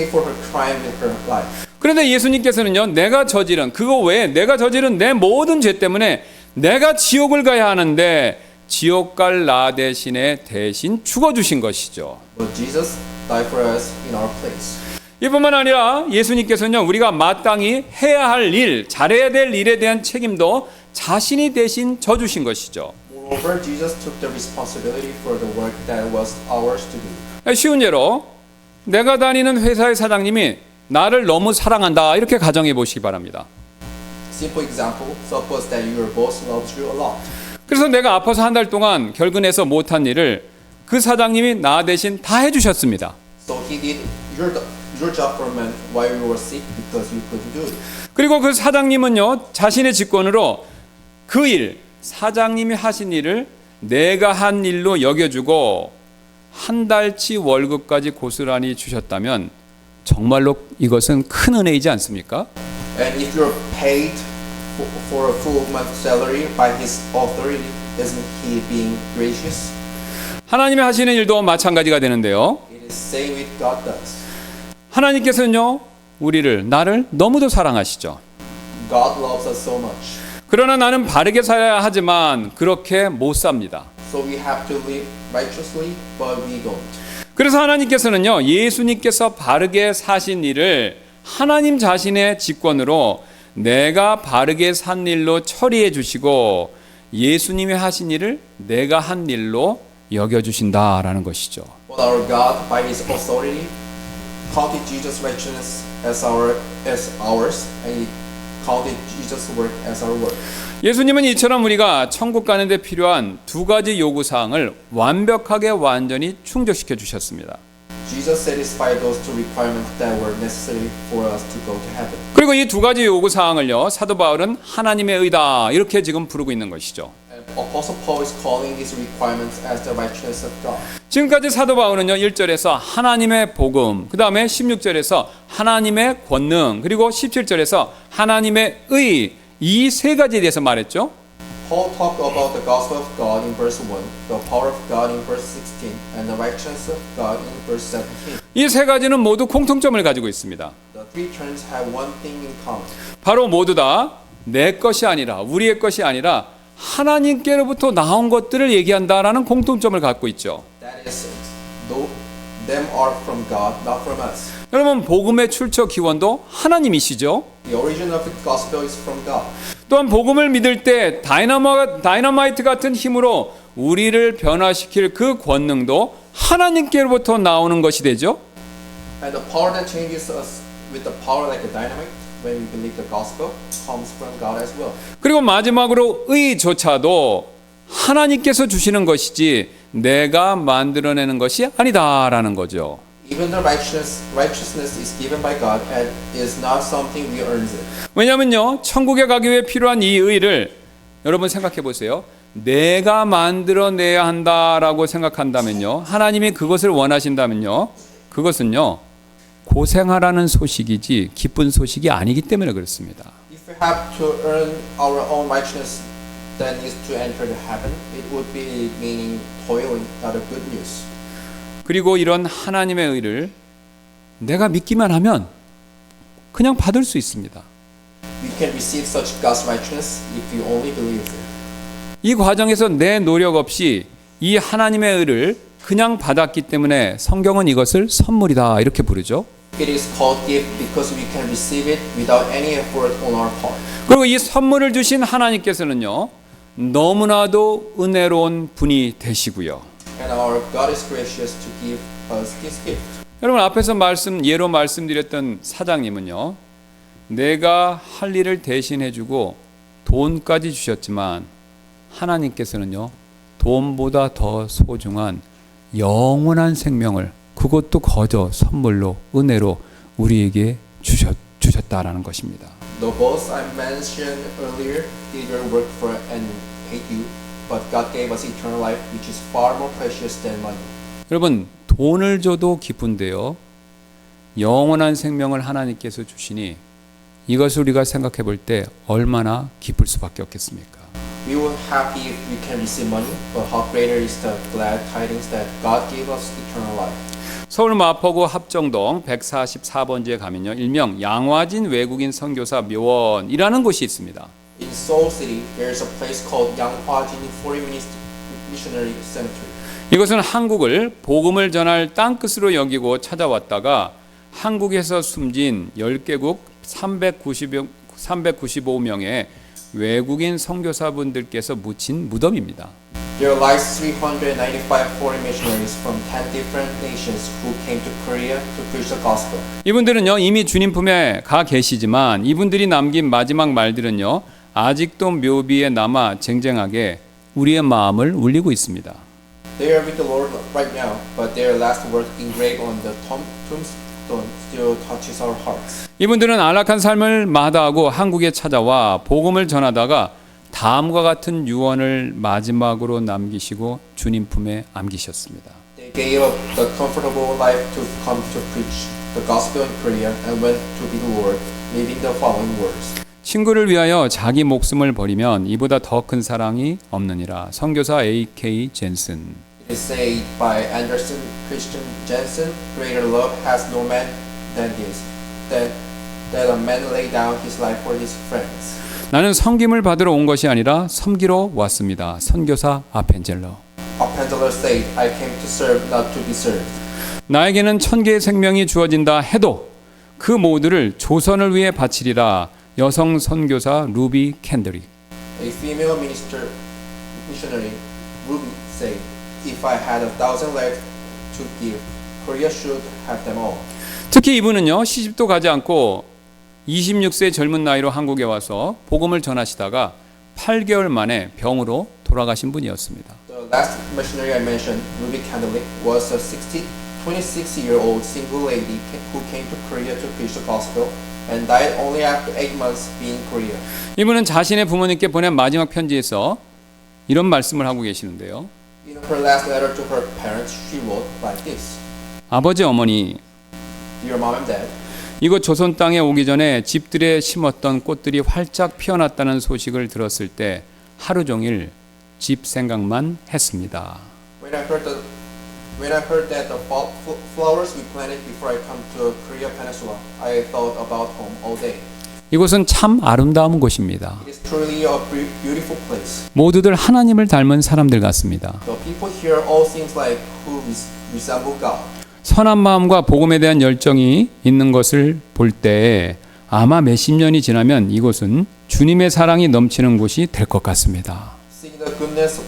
for her crime with her life. 그런데 예수님께서는요, 내가 저지른 그거 외에 내가 저지른 내 모든 죄 때문에 내가 지옥을 가야 하는데 지옥 갈 나 대신에 대신 죽어주신 것이죠. But Jesus died for us in our place. 이뿐만 아니라 예수님께서는요, 우리가 마땅히 해야 할 일, 잘해야 될 일에 대한 책임도 자신이 대신 져주신 것이죠. Moreover, Jesus took the responsibility for the work that was ours to do. 쉬운 예로 내가 다니는 회사의 사장님이 나를 너무 사랑한다 이렇게 가정해 보시기 바랍니다. Simple example, suppose that your boss loves you a lot. 그래서 내가 아파서 한 달 동안 결근해서 못한 일을 그 사장님이 나 대신 다 해주셨습니다. So he did your job for a month while you were sick because you couldn't do it. 그리고 그 사장님은요, 자신의 직권으로 그 일, 사장님이 하신 일을 내가 한 일로 여겨주고 한 달치 월급까지 고스란히 주셨다면 정말로 이것은 큰 은혜이지 않습니까? And if you're paid for a full month salary by his authority, isn't he being gracious? 하나님이 하시는 일도 마찬가지가 되는데요. It is same with God does. 하나님께서는요, 나를 너무도 사랑하시죠. God loves us so much. 그러나 나는 바르게 살아야 하지만 그렇게 못 삽니다. So we have to live righteously, but we don't. 그래서 하나님께서는요, 예수님께서 바르게 사신 일을 하나님 자신의 직권으로 내가 바르게 산 일로 처리해 주시고 예수님이 하신 일을 내가 한 일로 여겨주신다라는 것이죠. But our God, by His authority, counted Jesus' righteousness as ours, and He counted Jesus' work as our work. 예수님은 이처럼 우리가 천국 가는 데 필요한 두 가지 요구사항을 완벽하게 완전히 충족시켜 주셨습니다. Jesus satisfied those two requirements that were necessary for us to go to heaven. 그리고 이 두 가지 요구사항을요, 사도 바울은 하나님의 의다 이렇게 지금 부르고 있는 것이죠. And Apostle Paul is calling these requirements as the righteousness of God. 지금까지 사도 바울은요, 1절에서 하나님의 복음, 그 다음에 16절에서 하나님의 권능, 그리고 17절에서 하나님의 의, 이 세 가지에 대해서 말했죠. Paul talked about the gospel of God in verse 1, the power of God in verse 16, and the righteousness of God in verse 17. 이 세 가지는 모두 공통점을 가지고 있습니다. The three terms have one thing in common. 바로 모두 다 내 것이 아니라, 우리의 것이 아니라 하나님께로부터 나온 것들을 얘기한다라는 공통점을 갖고 있죠. That is, though them are from God, not from us. 여러분, 복음의 출처 기원도 하나님이시죠. The origin of the gospel is from God. 또한 복음을 믿을 때 다이너마이트 같은 힘으로 우리를 변화시킬 그 권능도 하나님께로부터 나오는 것이 되죠. And the power that changes us with the power like a dynamite when we believe the gospel comes from God as well. 그리고 마지막으로 의조차도 하나님께서 주시는 것이지 내가 만들어내는 것이 아니다라는 거죠. Even the righteousness is given by God and is not something we earn it. 왜냐면요, 천국에 가기 위해 필요한 이 의를 여러분 생각해 보세요. 내가 만들어내야 한다라고 생각한다면요, 하나님이 그것을 원하신다면요, 그것은요 고생하라는 소식이지 기쁜 소식이 아니기 때문에 그렇습니다. If we have to earn our own righteousness that is to enter the heaven, it would be meaning toiling, not a good news. 그리고 이런 하나님의 의를 내가 믿기만 하면 그냥 받을 수 있습니다. We can receive such God's righteousness if we only believe it. 이 과정에서 내 노력 없이 이 하나님의 의를 그냥 받았기 때문에 성경은 이것을 선물이다 이렇게 부르죠. It is called gift because we can receive it without any effort on our part. 그리고 이 선물을 주신 하나님께서는요, 너무나도 은혜로운 분이 되시고요. And our God is gracious to give us His gift. 여러분, 앞에서 예로 말씀드렸던 사장님은요, 내가 할 일을 대신해주고 돈까지 주셨지만 하나님께서는요, 돈보다 더 소중한 영원한 생명을 그것도 거저 선물로 은혜로 우리에게 주셨다라는 것입니다. The boss I mentioned earlier did your work for and paid you, but God gave us eternal life, which is far more precious than money. 여러분, 돈을 줘도 기쁜데요. 영원한 생명을 하나님께서 주시니 이것을 우리가 생각해 볼 때 얼마나 기쁠 수밖에 없겠습니까? We were happy if we can receive money, but how greater is the glad tidings that God gave us eternal life. 서울 마포구 합정동 144번지에 가면요. 일명 양화진 외국인 선교사 묘원이라는 곳이 있습니다. In Seoul City, there is a place called Yanghwajin Foreign Missionary Cemetery. 이것은 한국을 복음을 전할 땅끝으로 여기고 찾아왔다가 한국에서 숨진 10개국 395명의 외국인 선교사분들께서 묻힌 무덤입니다. There lies 395 foreign missionaries from 10 different nations who came to Korea to preach the gospel. 이분들은요 이미 주님 품에 가 계시지만 이분들이 남긴 마지막 말들은요 아직도 묘비에 남아 쟁쟁하게 우리의 마음을 울리고 있습니다. They are with the Lord right now, but their last word engraved on the tombstone still touches our hearts. 이분들은 안락한 삶을 마다하고 한국에 찾아와 복음을 전하다가 다음과 같은 유언을 마지막으로 남기시고 주님 품에 안기셨습니다. They gave up the comfortable life to come to preach the gospel in Korea and went to be the Lord, leaving the following words. 친구를 위하여 자기 목숨을 버리면 이보다 더 큰 사랑이 없느니라. 선교사 A.K. 젠슨. It is said by Anderson Christian Jensen, greater love has no man than this, that a man lay down his life for his friends. 나는 섬김을 받으러 온 것이 아니라 섬기러 왔습니다. 선교사 아펜젤러. Appenzeller said, I came to serve, not to be served. 나에게는 1000개의 생명이 주어진다 해도 그 모두를 조선을 위해 바치리라. 여성 선교사 루비 캔드릭. A female missionary, Ruby, said, if I had 1,000 lives to give, Korea should have them all. 특히 이분은요 시집도 가지 않고 26세 젊은 나이로 한국에 와서 복음을 전하시다가 8개월 만에 병으로 돌아가신 분이었습니다. The last missionary I mentioned, Ruby Candelic, was a 26-year-old single lady who came to Korea to preach the gospel and died only after 8 months being in Korea. 이분은 자신의 부모님께 보낸 마지막 편지에서 이런 말씀을 하고 계시는데요. In her last letter to her parents, she wrote like this. 아버지 어머니 Dear mom and dad, 이곳 조선 땅에 오기 전에 집들에 심었던 꽃들이 활짝 피어났다는 소식을 들었을 때 하루 종일 집 생각만 했습니다. when I heard that the flowers we planted before I come to Korea Peninsula, I thought about home all day. 이곳은 참 아름다운 곳입니다. It is truly a beautiful place. 모두들 하나님을 닮은 사람들 같습니다. The people here all seems like who resemble God. 선한 마음과 복음에 대한 열정이 있는 것을 볼 때 아마 몇십 년이 지나면 이곳은 주님의 사랑이 넘치는 곳이 될 것 같습니다. Seeing the goodness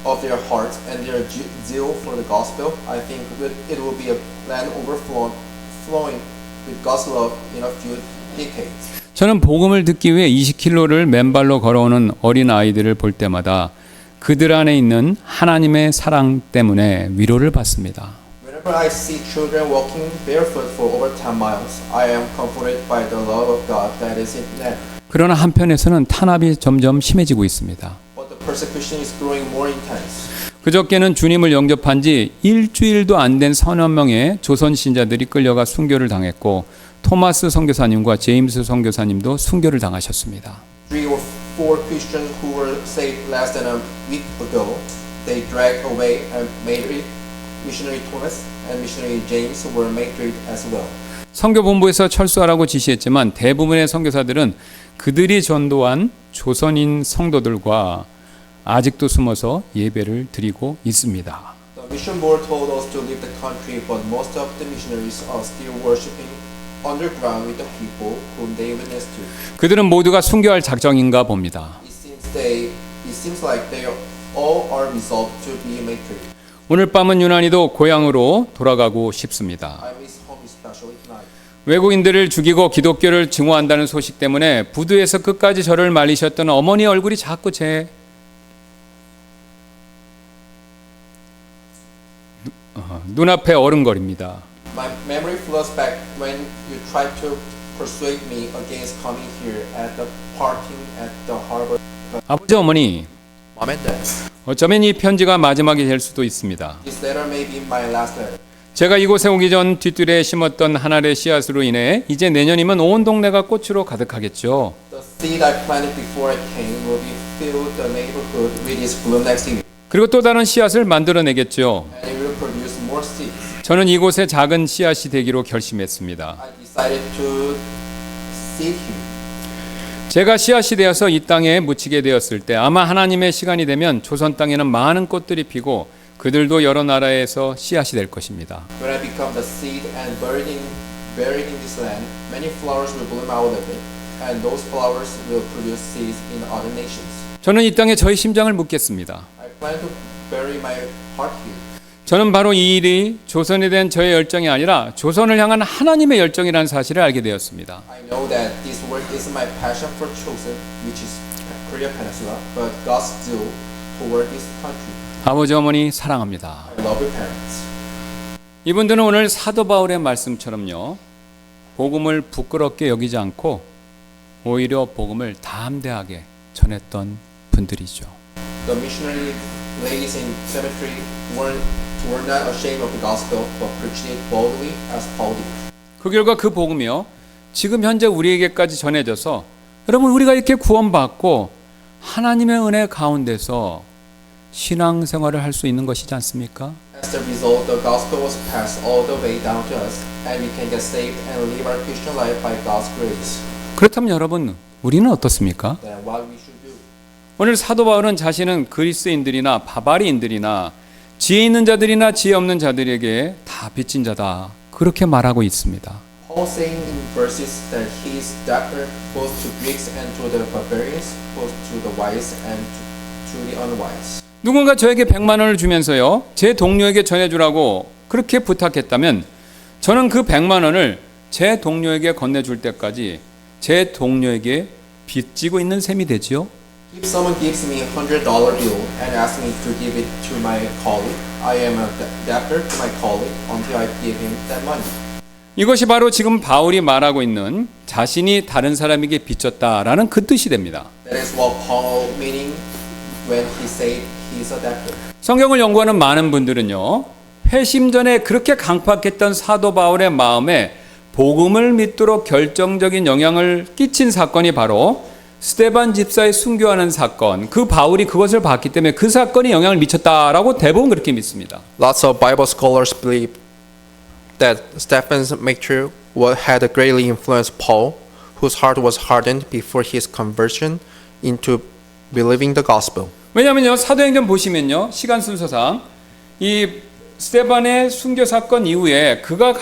of their hearts and their zeal for the gospel, I think it will be a land overflowing with God's love in a few decades. 저는 복음을 듣기 위해 20km를 맨발로 걸어오는 어린 아이들을 볼 때마다 그들 안에 있는 하나님의 사랑 때문에 위로를 받습니다. Whenever I see children walking barefoot for over 10 miles, I am comforted by the love of God that is in them. 그러나 한편에서는 탄압이 점점 심해지고 있습니다. But the persecution is growing more intense. 그저께는 주님을 영접한 지 일주일도 안 된 서너 명의 조선 신자들이 끌려가 순교를 당했고 토마스 선교사님과 제임스 선교사님도 순교를 당하셨습니다. 3 or 4 Christians who were saved less than a week ago, they dragged away and made missionary Thomas and missionary James were made as well. 선교본부에서 철수하라고 지시했지만 대부분의 선교사들은 그들이 전도한 조선인 성도들과 아직도 숨어서 예배를 드리고 있습니다. The mission board told us to leave the country, but most of the missionaries are still worshiping underground with the people whom they witnessed to. 그들은 모두가 순교할 작정인가 봅니다. It seems like they all are resolved to be martyred. 오늘 밤은 유난히도 고향으로 돌아가고 싶습니다. I miss home especially tonight. 외국인들을 죽이고 기독교를 증오한다는 소식 때문에 부두에서 끝까지 저를 말리셨던 어머니 얼굴이 자꾸 제 눈앞에 어른거립니다. My memory flows back when you tried to persuade me against coming here at the parking at the harbor. 아버지 어머니, Mom and Dad, 어쩌면 이 편지가 마지막이 될 수도 있습니다. this letter may be my last letter. 제가 이곳에 오기 전 뒷뜰에 심었던 한 알의 씨앗으로 인해 이제 내년이면 온 동네가 꽃으로 가득하겠죠. The seed I planted before I came will be filled the neighborhood with its bloom next year, 그리고 또 다른 씨앗을 만들어내겠죠. and it will produce more seeds. 저는 이곳에 작은 씨앗이 되기로 결심했습니다. I decided to seed here. 제가 씨앗이 되어서 이 땅에 묻히게 되었을 때 아마 하나님의 시간이 되면 조선 땅에는 많은 꽃들이 피고 그들도 여러 나라에서 씨앗이 될 것입니다. When I become the seed and buried in this land, many flowers will bloom out of it, and those flowers will produce seeds in other nations. 저는 이 땅에 저의 심장을 묻겠습니다. I plan to bury my heart here. 저는 바로 이 일이 조선에 대한 저의 열정이 아니라 조선을 향한 하나님의 열정이라는 사실을 알게 되었습니다. I know that this work isn't my passion for Chosun, which is Korea Peninsula, but God's zeal toward this country. 아버지 어머니 사랑합니다. I love your parents. 이분들은 오늘 사도 바울의 말씀처럼요. 복음을 부끄럽게 여기지 않고 오히려 복음을 담대하게 전했던 분들이죠. The missionary ladies in cemetery were not ashamed of the gospel, but preached it boldly as Paul did. 그 결과 그 복음이요. 지금 현재 우리에게까지 전해져서 여러분 우리가 이렇게 구원받고 하나님의 은혜 가운데서 신앙생활을 할 수 있는 것이지 않습니까? As a result, the gospel was passed all the way down to us, and we can get saved and live our Christian life by God's grace. 그렇다면 여러분 우리는 어떻습니까? Then what we should do? 오늘 사도 바울은 자신은 그리스인들이나 바바리인들이나 지혜 있는 자들이나 지혜 없는 자들에게 다 빚진 자다 그렇게 말하고 있습니다. Paul saying in verses that he is debtor both to Greeks and to the barbarians, both to the wise and to the unwise. 누군가 저에게 100만 원을 주면서요. 제 동료에게 전해주라고 그렇게 부탁했다면 저는 그 100만 원을 제 동료에게 건네줄 때까지 제 동료에게 빚지고 있는 셈이 되지요. If someone gives me $100 bill and asks me to give it to my colleague, I am a debtor to my colleague until I give him that money. 이것이 바로 지금 바울이 말하고 있는 자신이 다른 사람에게 빚졌다라는 그 뜻이 됩니다. That is what Paul meaning when he said he is a debtor. 성경을 연구하는 많은 분들은요. 회심 전에 그렇게 강팍했던 사도 바울의 마음에 복음을 믿도록 결정적인 영향을 끼친 사건이 바로 스데반 집사의 순교하는 사건, 그 바울이 그것을 봤기 때문에 그 사건이 영향을 미쳤다라고 대부분 그렇게 믿습니다. Lots of Bible scholars believe that Stephen's martyr had greatly influenced Paul, whose heart was hardened before his conversion into believing the gospel. 왜냐하면요, 사도행전 보시면요, 시간 순서상 이 스데반의 순교 사건 이후에 그가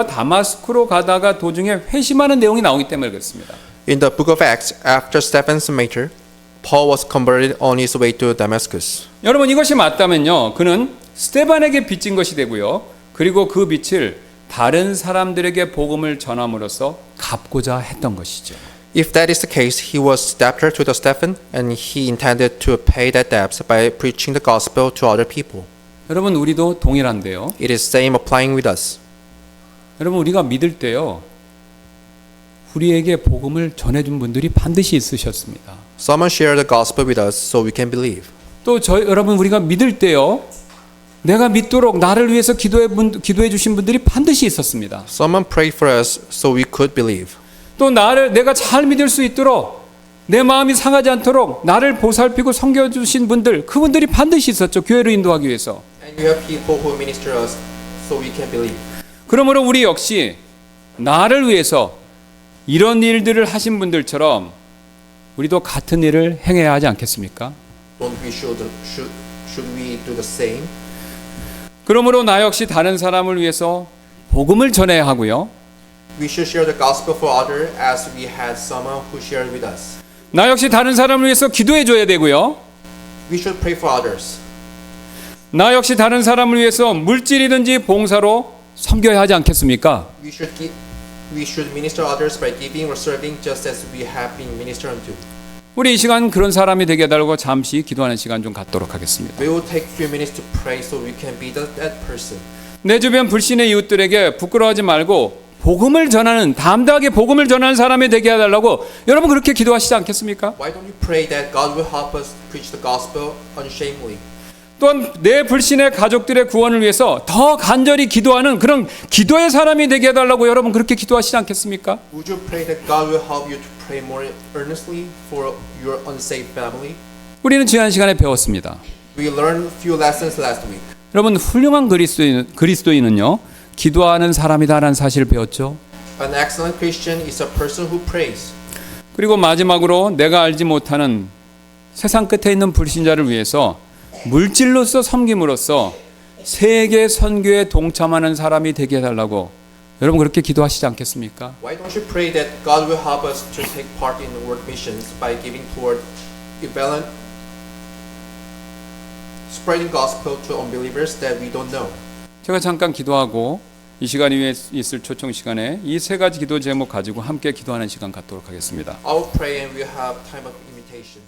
다마스쿠로 가다가 도중에 회심하는 내용이 나오기 때문에 그렇습니다. In the book of Acts, after Stephen's martyr, Paul was converted on his way to Damascus. 여러분 이것이 맞다면요, 그는 스데반에게 빚진 것이 되고요, 그리고 그 빚을 다른 사람들에게 복음을 전함으로써 갚고자 했던 것이죠. If that is the case, he was debtor to the Stephen, and he intended to pay that debt by preaching the gospel to other people. 여러분 우리도 동일한데요. It is same applying with us. 여러분 우리가 믿을 때요, 우리에게 복음을 전해준 분들이 반드시 있으셨습니다. Someone shared the gospel with us so we can believe. 또 여러분 우리가 믿을 때요, 내가 믿도록 나를 위해서 기도해 주신 분들이 반드시 있었습니다. Someone prayed for us so we could believe. 또 내가 잘 믿을 수 있도록 내 마음이 상하지 않도록 나를 보살피고 섬겨 주신 분들, 그분들이 반드시 있었죠. 교회를 인도하기 위해서. And you have people who minister us so we can believe. 그러므로 우리 역시 나를 위해서 이런 일들을 하신 분들처럼 우리도 같은 일을 행해야 하지 않겠습니까? Don't we should we do the same? 그러므로 나 역시 다른 사람을 위해서 복음을 전해야 하고요. We should share the gospel for others as we had someone who shared with us. 나 역시 다른 사람을 위해서 기도해 줘야 되고요. We should pray for others. 나 역시 다른 사람을 위해서 물질이든지 봉사로 섬겨야 하지 않겠습니까? We should minister others by giving or serving just as we have been ministered unto. 우리 이 시간 그런 사람이 되게 해달라고 잠시 기도하는 시간 좀 갖도록 하겠습니다. We will take few minutes to pray so we can be that person. 내 주변 불신의 이웃들에게 부끄러워하지 말고 복음을 전하는, 담대하게 복음을 전하는 사람이 되게 해달라고 여러분 그렇게 기도하시지 않겠습니까? Why don't you pray that God will help us preach the gospel unshamedly? 또한 내 불신의 가족들의 구원을 위해서 더 간절히 기도하는 그런 기도의 사람이 되게 해달라고 여러분 그렇게 기도하시지 않겠습니까? Would you pray that God will help you to pray more earnestly for your unsaved family? 우리는 지난 시간에 배웠습니다. We learned few lessons last week. 여러분 훌륭한 그리스도인은요 기도하는 사람이다라는 사실을 배웠죠. An excellent Christian is a person who prays. 그리고 마지막으로 내가 알지 못하는 세상 끝에 있는 불신자를 위해서 물질로서 섬김으로써 세계 선교에 동참하는 사람이 되게 해달라고 여러분 그렇게 기도하시지 않겠습니까? Why don't you pray that God will help us to take part in the world missions by giving toward spreading gospel to unbelievers that we don't know? 제가 잠깐 기도하고 이 시간 위에 있을 초청 시간에 이 세 가지 기도 제목 가지고 함께 기도하는 시간 갖도록 하겠습니다. I will pray and we'll have time of invitation.